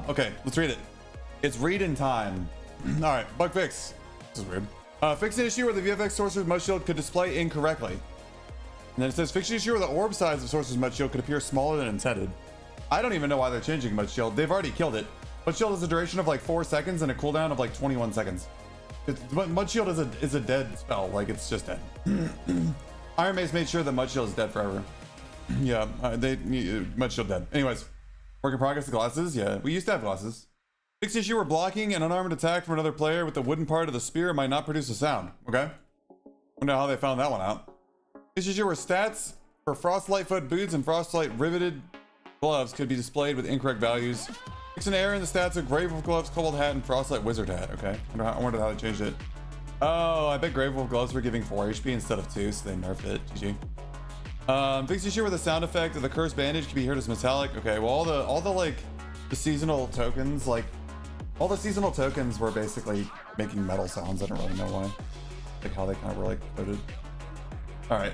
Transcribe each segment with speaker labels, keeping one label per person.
Speaker 1: Okay, let's read it. It's read in time. All right, bug fix. This is weird. Fix an issue where the VFX Sorcerer's Mud Shield could display incorrectly. And then it says, fix an issue where the orb size of Sorcerer's Mud Shield could appear smaller than intended. I don't even know why they're changing Mud Shield. They've already killed it. Mud Shield has a duration of like 4 seconds and a cooldown of like 21 seconds. Mud Shield is a dead spell. Like, it's just dead. Iron Mace made sure that Mud Shield is dead forever. Yeah, Mud Shield dead. Anyways, work in progress, the glasses. Yeah, we used to have glasses. Fix issue where blocking an unarmed attack from another player with the wooden part of the spear might not produce a sound. Okay. Wonder how they found that one out. Fix issue where stats for Frostlight Foot boots and Frostlight riveted gloves could be displayed with incorrect values. Fix an error in the stats of Grave Wolf gloves, Cobalt hat, and Frostlight Wizard hat. Okay. I wonder how they changed it. Oh, I bet Grave Wolf gloves were giving 4 HP instead of 2, so they nerfed it. GG. Fix issue where the sound effect of the cursed bandage can be heard as metallic. Okay, well all the like the seasonal tokens, like all the seasonal tokens were basically making metal sounds. I don't really know why. Like how they kind of were like coded. All right.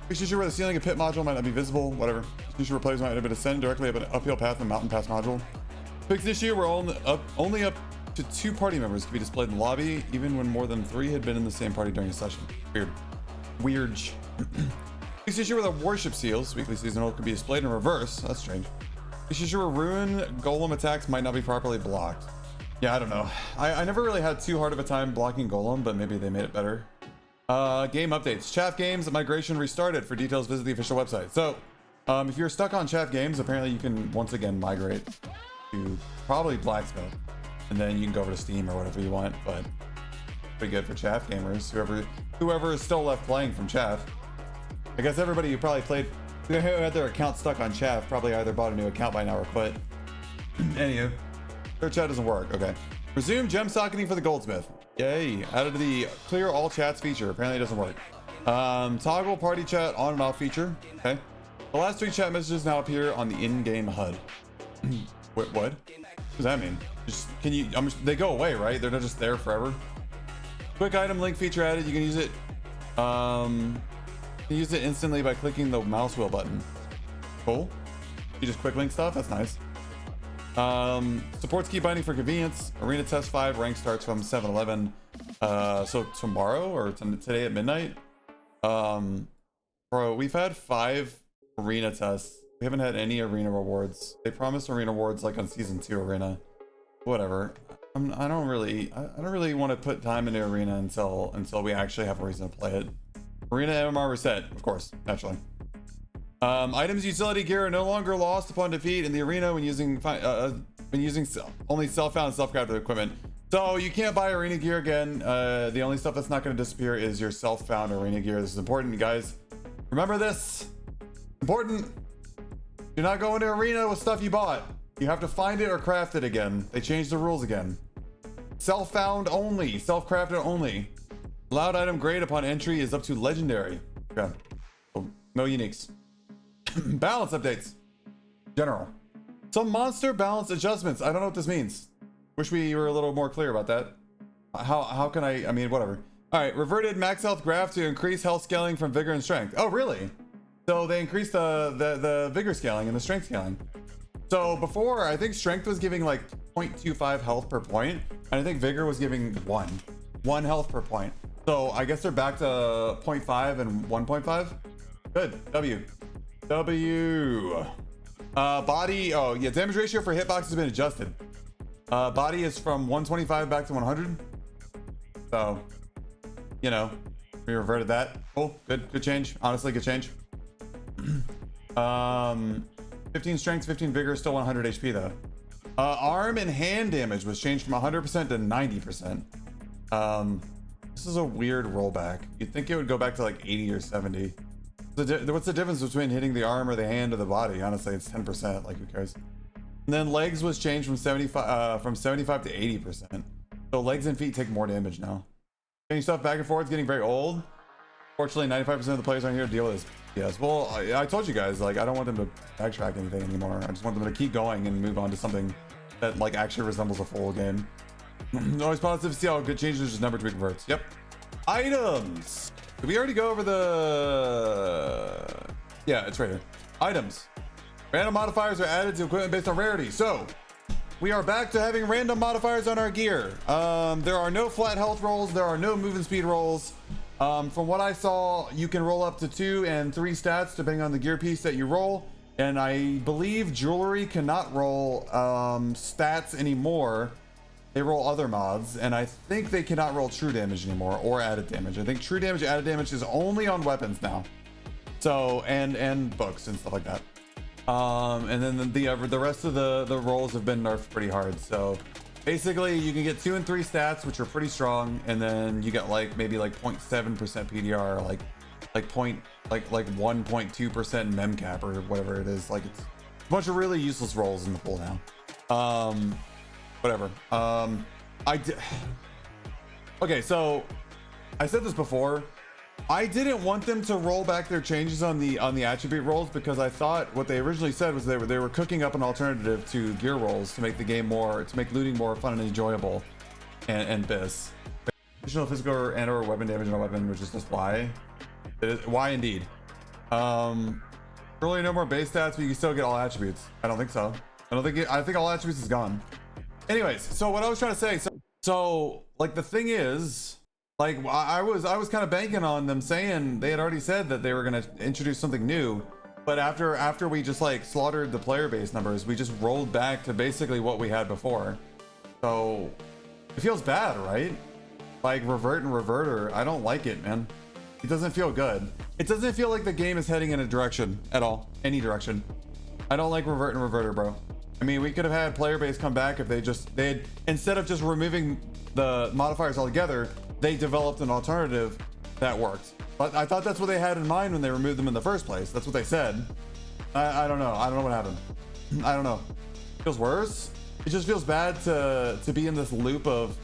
Speaker 1: Fix issue where the ceiling of pit module might not be visible. Whatever. Fix issue where players might have been ascend directly up an uphill path in the mountain pass module. Fix issue where only up to 2 party members can be displayed in the lobby, even when more than 3 had been in the same party during a session. Weird. Fix issue where the warship seals, weekly seasonal, could be displayed in reverse. That's strange. Fix issue where ruin golem attacks might not be properly blocked. Yeah, I don't know. I never really had too hard of a time blocking golem, but maybe they made it better. Game updates. Chaff Games migration restarted. For details, visit the official website. So, if you're stuck on Chaff Games, apparently you can once again migrate to probably Blacksmith, and then you can go over to Steam or whatever you want. But pretty good for Chaff gamers. Whoever is still left playing from Chaff. I guess everybody who probably played, who had their account stuck on Chaff, probably either bought a new account by now or quit. Anywho, their chat doesn't work. Okay. Resume gem socketing for the goldsmith. Yay. Added to the clear all chats feature. Apparently it doesn't work. Toggle party chat on and off feature. Okay. The last 3 chat messages now appear on the in-game HUD. Wait, what? What does that mean? Just, can you, they go away, right? They're not just there forever. Quick item link feature added. You can use it. You can use it instantly by clicking the mouse wheel button. Cool. You just quick link stuff. That's nice. Supports key binding for convenience. Arena test 5 rank starts from 7-11. So tomorrow or today at midnight. Bro, we've had 5 arena tests. We haven't had any arena rewards. They promised arena rewards like on season 2 arena. Whatever. I don't really want to put time into arena until we actually have a reason to play it. Arena MMR reset, of course, naturally. Items utility gear are no longer lost upon defeat in the arena when using only self-found and self-crafted equipment. So you can't buy arena gear again. The only stuff that's not going to disappear is your self-found arena gear. This is important, guys. Remember this. Important. Do not go into arena with stuff you bought. You have to find it or craft it again. They changed the rules again. Self-found only. Self-crafted only. Allowed item grade upon entry is up to legendary. Okay. So, no uniques. Balance updates. General. Some monster balance adjustments. I don't know what this means. Wish we were a little more clear about that. How can I mean, whatever. All right, reverted max health graph to increase health scaling from vigor and strength. Oh, really? So they increased the vigor scaling and the strength scaling. So before, I think strength was giving like 0.25 health per point, and I think vigor was giving 1 health per point. So I guess they're back to 0.5 and 1.5. Good. W. Body. Oh yeah, damage ratio for hitbox has been adjusted. Body is from 125 back to 100. So, you know, we reverted that. Cool. Good change. Honestly, good change. 15 strength, 15 vigor, still 100 HP though. Arm and hand damage was changed from 100% to 90%. This is a weird rollback. You'd think it would go back to like 80 or 70. What's the difference between hitting the arm or the hand or the body? Honestly, it's 10%. Like, who cares? And then legs was changed from 75 to 80%. So legs and feet take more damage now. Changing stuff back and forth is getting very old. Fortunately, 95% of the players aren't here to deal with this. Yes, well, I told you guys, like, I don't want them to backtrack anything anymore. I just want them to keep going and move on to something that, like, actually resembles a full game. Always positive to see how good changes just number 2 converts. Yep. Items. Did we already go over the... Yeah, it's right here. Items. Random modifiers are added to equipment based on rarity. So, we are back to having random modifiers on our gear. There are no flat health rolls. There are no movement speed rolls. From what I saw, you can roll up to 2 and 3 stats depending on the gear piece that you roll. And I believe jewelry cannot roll stats anymore. They roll other mods, and I think they cannot roll true damage anymore or added damage. I think true damage, added damage is only on weapons now. So and books and stuff like that. And then the rest of the rolls have been nerfed pretty hard. So basically you can get 2 and 3 stats, which are pretty strong, and then you get like maybe like 0.7% PDR, like 1.2% memcap or whatever it is. Like it's a bunch of really useless rolls in the pool now. Whatever. Okay, so I said this before. I didn't want them to roll back their changes on the attribute rolls because I thought what they originally said was they were cooking up an alternative to gear rolls to make the game to make looting more fun and enjoyable, and this additional physical and/or weapon damage on a weapon, which is just why. It is why indeed. Really no more base stats, but you can still get all attributes. I don't think so. I think all attributes is gone. Anyways, so what I was trying to say, so like the thing is, like I was kind of banking on them saying they had already said that they were going to introduce something new, but after we just like slaughtered the player base numbers, we just rolled back to basically what we had before. So it feels bad, right? Like revert and reverter. I don't like it, man. It doesn't feel good. It doesn't feel like the game is heading in a direction at all, any direction. I don't like revert and reverter, bro. I mean, we could have had player base come back if they had, instead of just removing the modifiers altogether, they developed an alternative that worked. But I thought that's what they had in mind when they removed them in the first place. That's what they said. I don't know. I don't know what happened. I don't know. It feels worse. It just feels bad to be in this loop of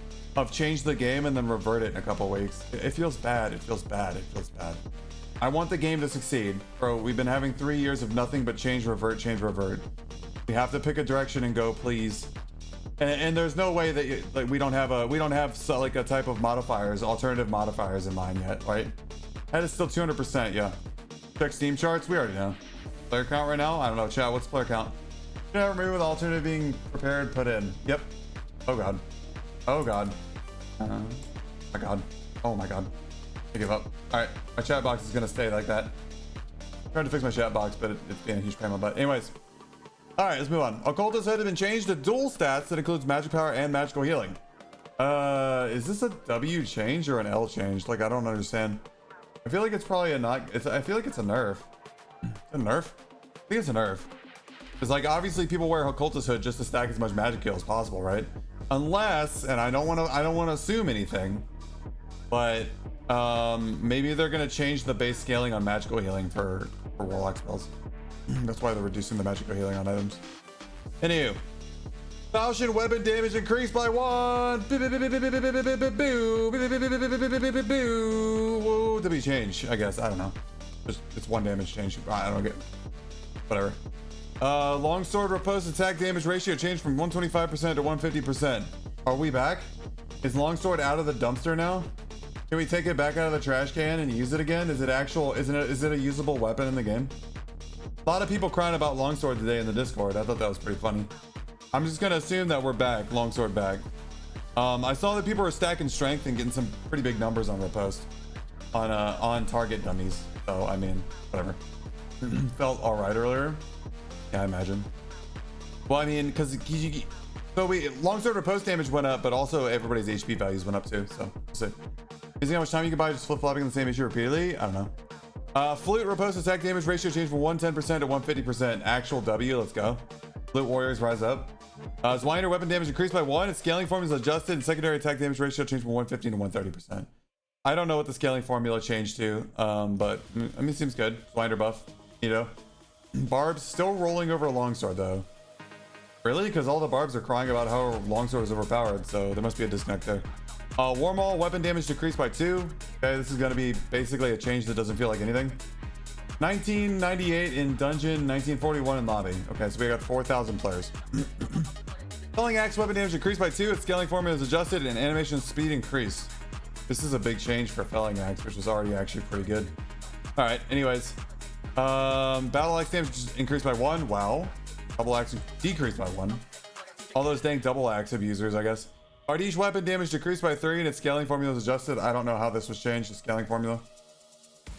Speaker 1: change the game and then revert it in a couple weeks. It feels bad. It feels bad. It feels bad. I want the game to succeed. Bro, we've been having 3 years of nothing but change, revert, change, revert. We have to pick a direction and go, please. And there's no way that we don't have like a type of modifiers, alternative modifiers in mind yet, right? That is still 200%, yeah. Check Steam charts, we already know. Player count right now? I don't know, chat, what's player count? Yeah, remove with alternative being prepared, put in. Yep. Oh god. Oh god. My god. Oh my god. I give up. Alright, my chat box is gonna stay like that. I'm trying to fix my chat box, but it's being a huge pain in my butt. Anyways. Alright, let's move on. Occultist head has been changed to dual stats that includes magic power and magical healing. Is this a W change or an L change? Like, I don't understand. I feel like it's probably I feel like it's a nerf. Is it a nerf? I think it's a nerf. Because like obviously people wear Occultist hood just to stack as much magic heal as possible, right? Unless, and I don't want to assume anything, but maybe they're gonna change the base scaling on magical healing for warlock spells. That's why they're reducing the magical healing on items. Anywho, Falchion weapon damage increased by 1. Whoa, W change, I guess. I don't know. It's 1 damage change. I don't get. Whatever. Longsword riposte attack damage ratio changed from 125% to 150%. Are we back? Is Longsword out of the dumpster now? Can we take it back out of the trash can and use it again? Is it a usable weapon in the game? A lot of people crying about Longsword today in the Discord. I thought that was pretty funny. I'm just gonna assume that we're back, Longsword back. I saw that people were stacking strength and getting some pretty big numbers on riposte on target dummies. So I mean, whatever. Felt all right earlier. Yeah, I imagine. Well, I mean, because Longsword riposte damage went up, but also everybody's HP values went up too. So we'll see. You see how much time you can buy just flip flopping the same issue repeatedly? I don't know. Flute riposte attack damage ratio changed from 110% to 150%. Actual W, let's go. Flute warriors rise up. Zwinder weapon damage increased by 1. Its scaling formula is adjusted, and secondary attack damage ratio changed from 150 to 130%. I don't know what the scaling formula changed to, but I mean, it seems good. Zwinder buff, you know. Barbs still rolling over a longsword though. Really? Because all the barbs are crying about how longsword is overpowered, so there must be a disconnect there. Warmaul weapon damage decreased by 2. Okay, this is going to be basically a change that doesn't feel like anything. 1998 in dungeon, 1941 in lobby. Okay, so we got 4,000 players. Felling axe weapon damage increased by 2. Its scaling formula is adjusted and animation speed increased. This is a big change for Felling axe, which was already actually pretty good. All right, anyways. Battle axe damage increased by 1. Wow. Double axe decreased by 1. All those dang double axe abusers, I guess. Are each weapon damage decreased by 3 and its scaling formula is adjusted? I don't know how this was changed, the scaling formula.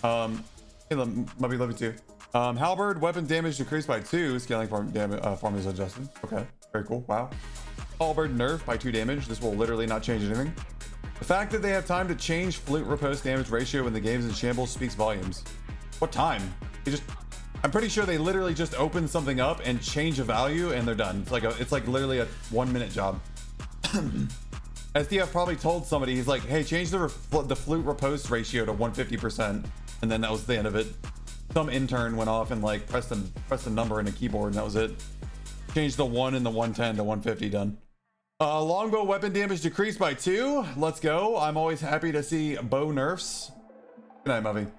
Speaker 1: Hey, love you too. Halberd, weapon damage decreased by 2, scaling formula is adjusted. Okay, very cool, wow. Halberd nerf by 2 damage, this will literally not change anything. The fact that they have time to change flute riposte damage ratio when the game's in shambles speaks volumes. What time? I'm pretty sure they literally just open something up and change a value and they're done. It's like literally a 1-minute job. SDF probably told somebody, he's like, hey, change the flute riposte ratio to 150%, and then that was the end of it. Some intern went off and like pressed a number in a keyboard, and that was it. Changed the 1 and the 110 to 150, done. Longbow weapon damage decreased by 2. Let's go. I'm always happy to see bow nerfs. Good night, Muffy.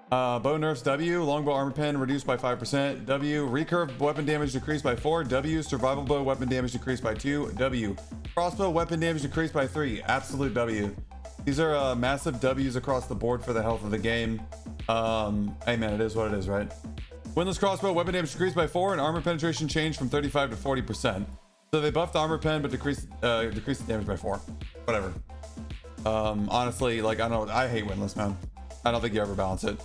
Speaker 1: Bow nerfs W. Longbow armor pen reduced by 5%. W. Recurve weapon damage decreased by 4. W. Survival bow weapon damage decreased by 2. W. Crossbow weapon damage decreased by 3. Absolute W. These are massive W's across the board for the health of the game. Hey man, it is what it is, right? Windless crossbow weapon damage decreased by 4 and armor penetration changed from 35 to 40%. So they buffed the armor pen but decreased the damage by 4. Whatever. Honestly, like I hate windless, man. I don't think you ever balance it.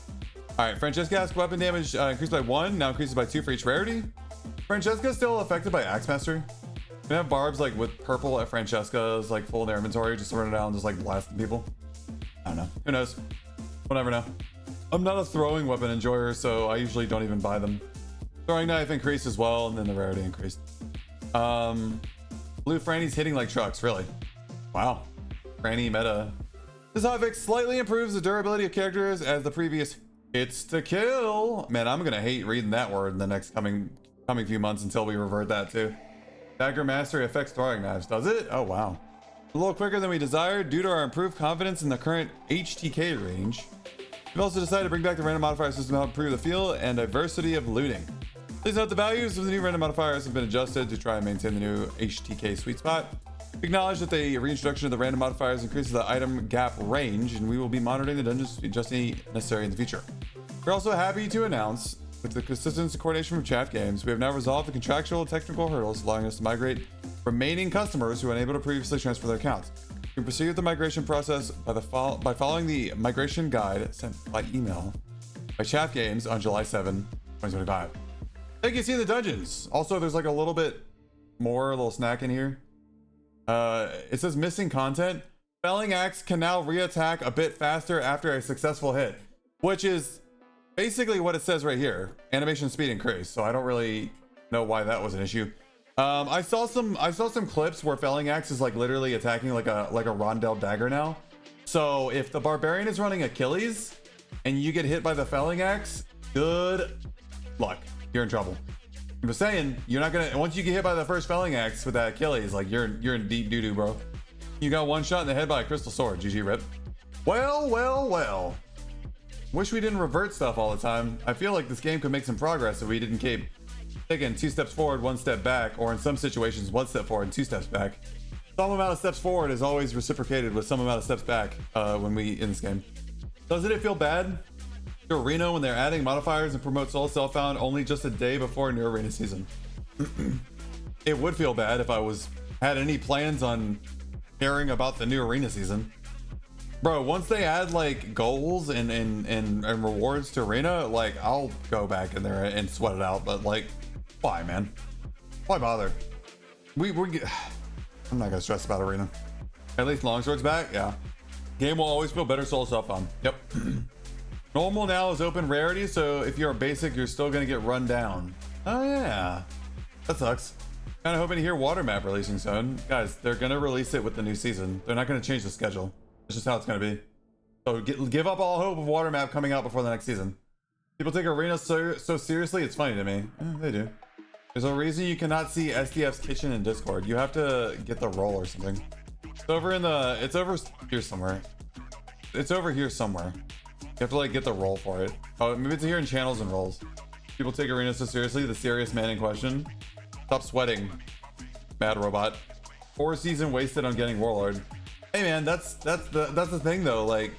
Speaker 1: All right, Francesca's weapon damage increased by 1, now increases by 2 for each rarity. Francesca's still affected by axe mastery. We have barbs like with purple at Francesca's like full in their inventory, just running down, just like blasting people. I don't know. Who knows? We'll never know. I'm not a throwing weapon enjoyer, so I usually don't even buy them. Throwing knife increased as well, and then the rarity increased. Blue Franny's hitting like trucks, really. Wow. Franny meta. This Hotfix slightly improves the durability of characters as the previous hits to kill. Man, I'm gonna hate reading that word in the next coming few months until we revert that too. Dagger Mastery affects throwing knives, does it? Oh wow. A little quicker than we desired due to our improved confidence in the current HTK range. We've also decided to bring back the random modifier system to help improve the feel and diversity of looting. Please note the values of the new random modifiers have been adjusted to try and maintain the new HTK sweet spot. We acknowledge that the reintroduction of the random modifiers increases the item gap range, and we will be monitoring the dungeons to adjust any necessary in the future. We're also happy to announce, with the assistance and coordination from Chat Games, we have now resolved the contractual and technical hurdles, allowing us to migrate remaining customers who were unable to previously transfer their accounts. We can proceed with the migration process by following the migration guide sent by email by Chat Games on July 7, 2025. Thank you, see in the dungeons. Also, there's like a little snack in here. It says missing content. Felling axe can now reattack a bit faster after a successful hit, which is basically what it says right here. Animation speed increased. So I don't really know why that was an issue. I saw some clips where felling axe is like literally attacking like a rondel dagger now. So if the barbarian is running Achilles and you get hit by the felling axe, good luck. You're in trouble. I'm just saying, you're not gonna, once you get hit by the first felling axe with that Achilles, like you're in deep doo-doo, bro. You got one shot in the head by a crystal sword. GG rip. Well. Wish we didn't revert stuff all the time. I feel like this game could make some progress if we didn't keep taking 2 steps forward, 1 step back, or in some situations, 1 step forward and 2 steps back. Some amount of steps forward is always reciprocated with some amount of steps back when we in this game. Doesn't it feel bad to Arena when they're adding modifiers and promote solo self-found only just a day before new Arena season? It would feel bad if I had any plans on caring about the new Arena season. Bro, once they add like goals and rewards to Arena, like I'll go back in there and sweat it out. But like, why, man? Why bother? I'm not gonna stress about Arena. At least Longsword's back, yeah. Game will always feel better solo self-found. Yep. Normal now is open rarity, so if you're a basic, you're still gonna get run down. Oh yeah, that sucks. Kind of hoping to hear Water Map releasing soon. Guys, they're gonna release it with the new season. They're not gonna change the schedule. It's just how it's gonna be. So give up all hope of Water Map coming out before the next season. People take Arena so seriously, it's funny to me. They do. There's a reason you cannot see SDF's kitchen in Discord. You have to get the role or something. It's over here somewhere. It's over here somewhere. You have to like get the role for it. Oh, maybe it's here in channels and roles. People take Arena so seriously, the serious man in question. Stop sweating, Mad Robot. 4 season wasted on getting Warlord. Hey man, that's the thing though. Like,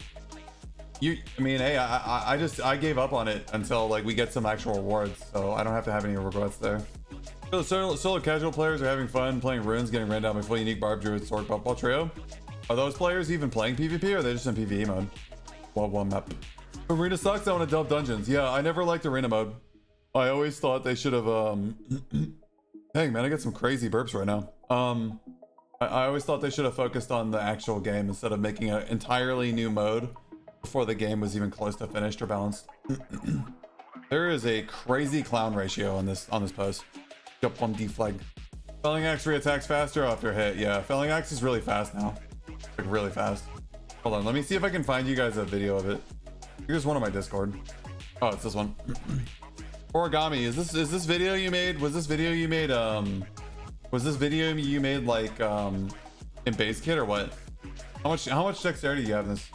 Speaker 1: I gave up on it until like we get some actual rewards, so I don't have to have any regrets there. Solo casual players are having fun playing runes, getting ran down by full unique barb druid sword buffball trio. Are those players even playing PvP or are they just in PvE mode? One map. Arena sucks. I want to delve dungeons. Yeah, I never liked arena mode. I always thought they should have Dang man, I got some crazy burps right now. I always thought they should have focused on the actual game instead of making an entirely new mode before the game was even close to finished or balanced. There is a crazy clown ratio on this post. Jump on D flag. Felling axe reattacks faster after hit. Yeah, felling axe is really fast now. Like really fast. Hold on, let me see if I can find you guys a video of it. Here's one on my Discord. Oh, it's this one. Origami, is this video you made? Was this video you made like in base kit or what? How much dexterity do you have in this?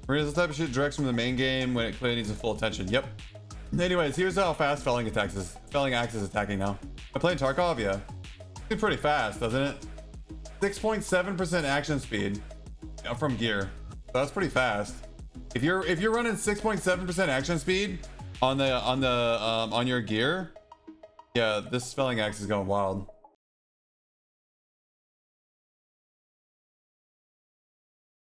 Speaker 1: Marina's the type of shit directs from the main game when it clearly needs a full attention. Yep. Anyways, here's how fast felling axe is attacking now. I played Tarkov, yeah. It's pretty fast, doesn't it? 6.7% action speed from gear. So that's pretty fast. If you're running 6.7% action speed on your gear, yeah, this felling axe is going wild.